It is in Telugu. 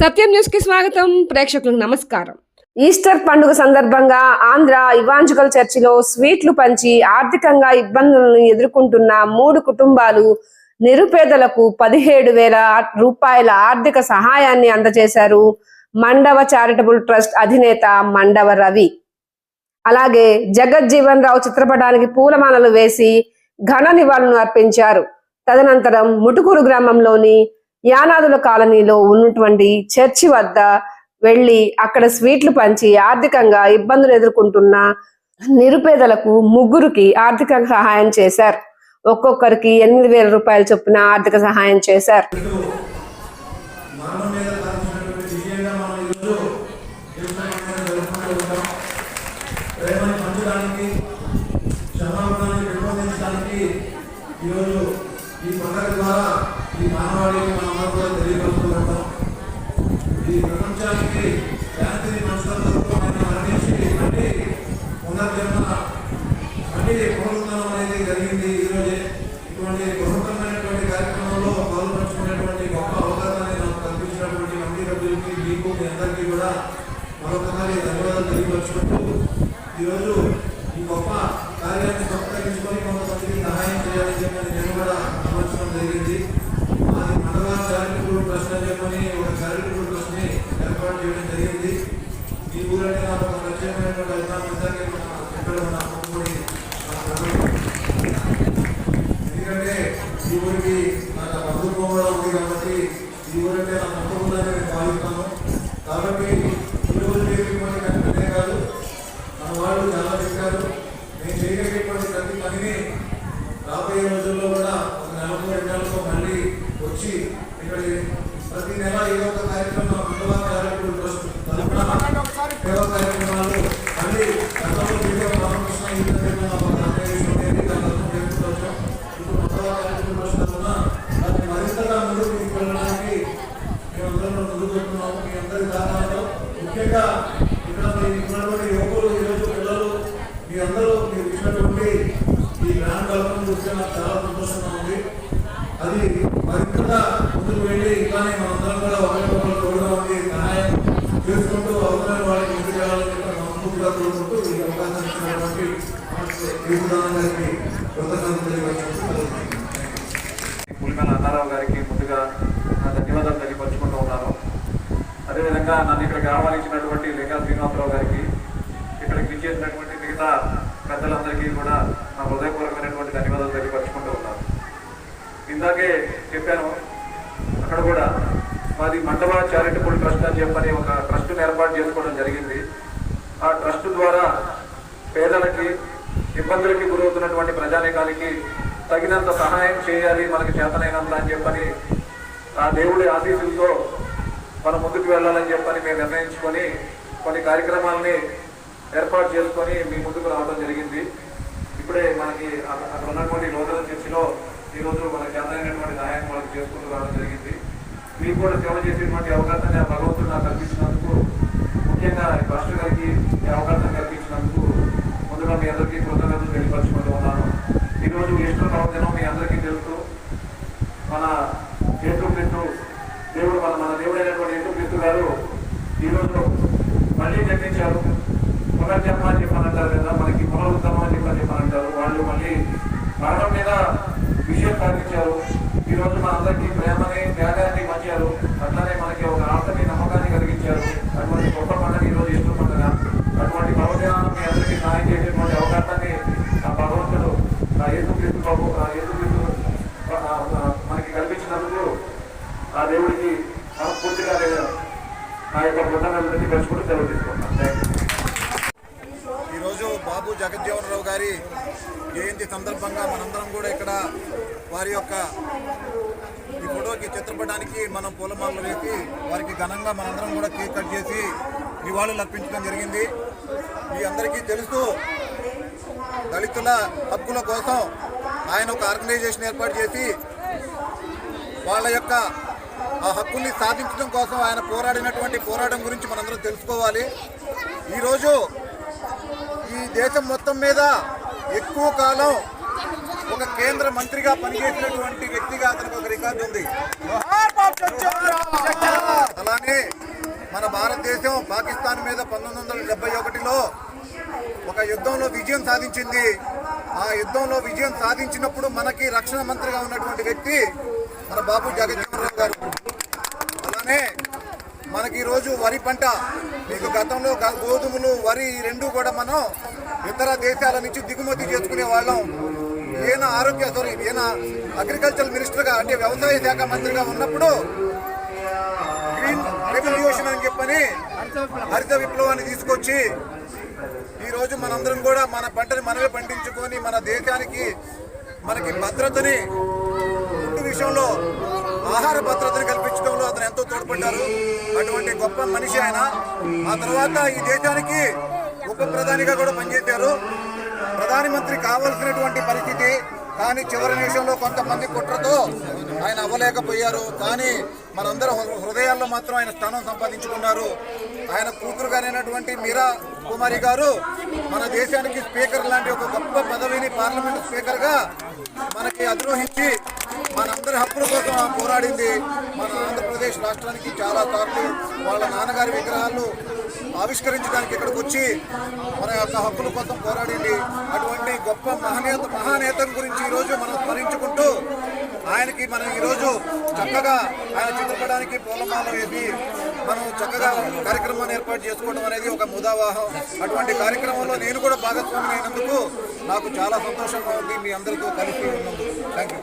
సత్యం న్యూస్ కి స్వాగతం. ప్రేక్షకులకు నమస్కారం. ఈస్టర్ పండుగ సందర్భంగా ఆంధ్ర ఇవాంజలికల్ చర్చిలో స్వీట్లు పంచి ఆర్థికంగా ఇబ్బందులను ఎదుర్కొంటున్న 3 కుటుంబాలు నిరుపేదలకు 17,000 రూపాయల ఆర్థిక సహాయాన్ని అందజేశారు మండవ చారిటబుల్ ట్రస్ట్ అధినేత మండవ రవి. అలాగే జగజ్జీవన్ రావు చిత్రపటానికి పూలమాలలు వేసి ఘన నివాళులను అర్పించారు. తదనంతరం ముటుకూరు గ్రామంలోని యానాదుల కాలనీలో ఉన్నటువంటి చర్చి వద్ద వెళ్లి అక్కడ స్వీట్లు పంచి ఆర్థికంగా ఇబ్బందులు ఎదుర్కొంటున్న నిరుపేదలకు 3కి ఆర్థిక సహాయం చేశారు. ఒక్కొక్కరికి 8,000 రూపాయల చొప్పున ఆర్థిక సహాయం చేశారు. ఈ పండుగ ద్వారా ఈ మానవాళికి మనందరూ కూడా తెలియపరుస్తున్నాం. ఈ ప్రపంచానికి శాంతిని మనస్తత్వాన్ని మరణించి మళ్ళీ పునర్జన్మ మళ్ళీ పునరుద్ధరణ అనేది జరిగింది. ఈరోజే ఇటువంటి బృహత్తమైనటువంటి కార్యక్రమంలో పాల్పంచుకునేటువంటి గొప్ప అవకాశాన్ని నాకు కల్పించినటువంటి మంది సభ్యులకి మీకు మీ అందరికీ కూడా మరొకసారి ధన్యవాదాలు తెలియపరుచుకుంటూ ఈరోజు ఈ గొప్ప కార్యాన్ని కొనసాగించుకొని కొంతమందికి సహాయం చేయాలని చెప్పని నేను కూడా ఆలోచించడం జరిగింది. అది మండవ చారిటబుల్ ట్రస్ట్ అని చెప్పని ఒక చారిటబుల్ ట్రస్ట్ ని ఏర్పాటు చేయడం జరిగింది. ఈ ఊరంటే నాకు ఒక ప్రత్యేకమైనటువంటి అభిప్రాయం ఇక్కడ ఉన్న ఎందుకంటే ఈ ఊరికి నాకు బంధుత్వం కూడా ఉంది కాబట్టి ఈ ఊరంటే నా సొంత ఊరని నేను భావిస్తాను. కాబట్టి ఈ రోజు నేనే కాదు మన వాళ్ళు చాలా చెప్పారు. నేను చేయగలిగేటువంటి ప్రతి పనిని రాబోయే రోజుల్లో కూడా ఒక 4 నెలలకు మళ్ళీ వచ్చి ఇక్కడ ప్రతి నెల ఏదో ఒక కార్యక్రమం మండవ చారిటబుల్ ట్రస్ట్ తరపున సేవా కార్యక్రమాలు మళ్ళీ గతంలో చేసే రామకృష్ణ ఈ చేసుకుంటాం. ఇప్పుడు మండవ చారిటబుల్ ట్రస్ట్ తరపున దాన్ని మరింతగా ముందుకు తీసుకెళ్ళడానికి మేమందరం ముందుకు వెళ్తున్నాము. మీ అందరి దాదాపు ముఖ్యంగా ఇక్కడ ఉన్నటువంటి యువకులు ఈరోజు పిల్లలు మీ అందరూ మీరు ఇచ్చినటువంటి ఈ గ్రాండ్ డెవలప్మెంట్ చూస్తే నాకు చాలా సంతోషంగా ఉంది. అది మరింతగా ముందుకు వెళ్ళి ఇలానే మనందరం కూడా ఒకరికొకరు తోడుగా ఉండి సహాయం చేసుకుంటూ అవసరమైన వాళ్ళకి ముందుకు వెళ్ళాలని మనస్ఫూర్తిగా కోరుకుంటూ ఈ అవకాశం ఇచ్చినటువంటి గారికి కృతజ్ఞతలు తెలియపరుచుకుంటూ పులిమేల అన్నారావు గారికి ముందుగా నా ధన్యవాదాలు తెలియపరుచుకుంటూ ఉన్నాను. అదేవిధంగా నన్ను ఇక్కడికి ఆహ్వానించినటువంటి లింగా శ్రీనివాసరావు గారికి, ఇక్కడికి విచ్చేసినటువంటి మిగతా పెద్దలందరికీ కూడా నా హృదయపూర్వకమైనటువంటి ధన్యవాదాలు తెలియపరుచుకుంటూ ఉన్నాను. ఇందాకే చెప్పాను, అక్కడ కూడా మాది మండవ చారిటబుల్ ట్రస్ట్ అని చెప్పని ఒక ట్రస్ట్ను ఏర్పాటు చేసుకోవడం జరిగింది. ఆ ట్రస్ట్ ద్వారా పేదలకి, ఇబ్బందులకి గురవుతున్నటువంటి ప్రజానీకానికి తగినంత సహాయం చేయాలి మనకి చేతనైనంత అని చెప్పని ఆ దేవుడి ఆశీస్సులతో మనం ముందుకు వెళ్ళాలని చెప్పని మేము నిర్ణయించుకొని కొన్ని కార్యక్రమాలని ఏర్పాటు చేసుకొని మీ ముందుకు రావడం జరిగింది. ఇప్పుడే మనకి అక్కడ ఉన్నటువంటి లోకల్ చర్చిలో ఈరోజు మనకి చేతనైనటువంటి సహాయం వాళ్ళకి చేసుకుంటూ రావడం జరిగింది. మీకు కూడా సేవ చేసేటువంటి అవకాశాన్ని ఆ భగవంతుడు నాకు కల్పించినందుకు, ముఖ్యంగా రాష్ట్ర గారికి ఈ అవకాశం కల్పించినందుకు ముందుగా మీ అందరికీ కృతజ్ఞతలు తెలియపరుచుకుంటూ ఉన్నాను. ఈరోజు ఈస్టర్ పర్వదినం మీ అందరికీ తెలుసు. మన యేసుక్రీస్తు దేవుడు మన దేవుడైనటువంటి యేసుక్రీస్తు గారు ఈరోజు మళ్ళీ జన్మించారు. పునర్జన్మ అని చెప్పని అంటారు కదా, మనకి పునరుద్ధరణ అని చెప్పని అంటారు. వాళ్ళు మళ్ళీ మరణం మీద విజయం సాధించారు. ఈరోజు మనందరికీ ప్రేమని, త్యాగాన్ని పంచారు. అట్లనే మనకి ఒక ఆశని, నమ్మకాన్ని కలిగించారు. అటువంటి గొప్ప పండుగ ఈరోజు ఈస్టర్ పండుగ. అటువంటి పర్వదినాన్ని మీ అందరికీ సహాయం చేసేటువంటి అవకాశాన్ని ఆ భగవంతుడు, ఆ యేసుక్రీస్తు ప్రభు, ఆ యేసుక్రీస్తు మనకి కల్పించినందుకు ఆ దేవుడికి మనస్ఫూర్తిగా నా యొక్క కృతజ్ఞతలు పెంచుకుంటూ సెలవు తీసుకుంటాను. ఈరోజు బాబు జగజ్జీవన్ రావు గారి జయంతి సందర్భంగా మనందరం కూడా ఇక్కడ వారి యొక్క ఈ ఫోటోకి, చిత్రపటానికి మనం పూలమాలలు వేసి వారికి ఘనంగా మనందరం కూడా కేక్ కట్ చేసి నివాళులు అర్పించడం జరిగింది. మీ అందరికీ తెలుసు, దళితుల హక్కుల కోసం ఆయన ఒక ఆర్గనైజేషన్ ఏర్పాటు చేసి వాళ్ళ యొక్క ఆ హక్కుల్ని సాధించడం కోసం ఆయన పోరాడినటువంటి పోరాటం గురించి మనందరం తెలుసుకోవాలి. ఈరోజు ఈ దేశం మొత్తం మీద ఎక్కువ కాలం ఒక కేంద్ర మంత్రిగా పనిచేసినటువంటి వ్యక్తిగా అతనికి ఒక రికార్డు ఉంది. అలానే మన భారతదేశం పాకిస్తాన్ మీద 1971లో ఒక యుద్ధంలో విజయం సాధించింది. ఆ యుద్ధంలో విజయం సాధించినప్పుడు మనకి రక్షణ మంత్రిగా ఉన్నటువంటి వ్యక్తి మన బాబు జగజ్జీవన్ గారు. అలానే మనకి ఈరోజు వరి పంట, మీకు గతంలో గోధుమలు వరి రెండు కూడా మనం ఇతర దేశాల నుంచి దిగుమతి చేసుకునే వాళ్ళం. ఈయన ఈయన అగ్రికల్చర్ మినిస్టర్గా అంటే వ్యవసాయ శాఖ మంత్రిగా ఉన్నప్పుడు గ్రీన్ రెవల్యూషన్ అని చెప్పని హరిత విప్లవాన్ని తీసుకొచ్చి ఈరోజు మనందరం కూడా మన పంటని మనమే పండించుకొని మన దేశానికి మనకి భద్రతని ఫుడ్ విషయంలో ఆహార భద్రతను కల్పించడంలో అతను ఎంతో తోడ్పడ్డారు. అటువంటి గొప్ప మనిషి ఆయన. ఆ తర్వాత ఈ దేశానికి ఉప ప్రధానిగా కూడా పనిచేశారు. ప్రధానమంత్రి కావాల్సినటువంటి పరిస్థితి, కానీ చివరి నిమిషంలో కొంతమంది కుట్రతో ఆయన అవ్వలేకపోయారు. కానీ మనందరం హృదయాల్లో మాత్రం ఆయన స్థానం సంపాదించుకున్నారు. ఆయన కూతురుగారైనటువంటి మీరా కుమారి గారు మన దేశానికి స్పీకర్ లాంటి ఒక గొప్ప పదవిని పార్లమెంట్ స్పీకర్గా మనకి అధిరోహించి మనందరి హక్కుల కోసం పోరాడింది. మన ఆంధ్రప్రదేశ్ రాష్ట్రానికి చాలా సార్లు వాళ్ళ నాన్నగారి విగ్రహాలు ఆవిష్కరించడానికి ఇక్కడికి వచ్చి మన యొక్క హక్కుల కోసం పోరాడింది. అటువంటి గొప్ప మహానేత గురించి ఈరోజు మనం స్మరించుకుంటూ ఆయనకి మనం ఈరోజు చక్కగా ఆయన చిత్రపటానికి పూలమాల వేసి మనం చక్కగా కార్యక్రమాన్ని ఏర్పాటు చేసుకోవడం అనేది ఒక ముదావాహం. అటువంటి కార్యక్రమంలో నేను కూడా భాగస్వామి అయినందుకు నాకు చాలా సంతోషంగా ఉంది. మీ అందరితో కలిసి ఉన్నందుకు థ్యాంక్ యూ.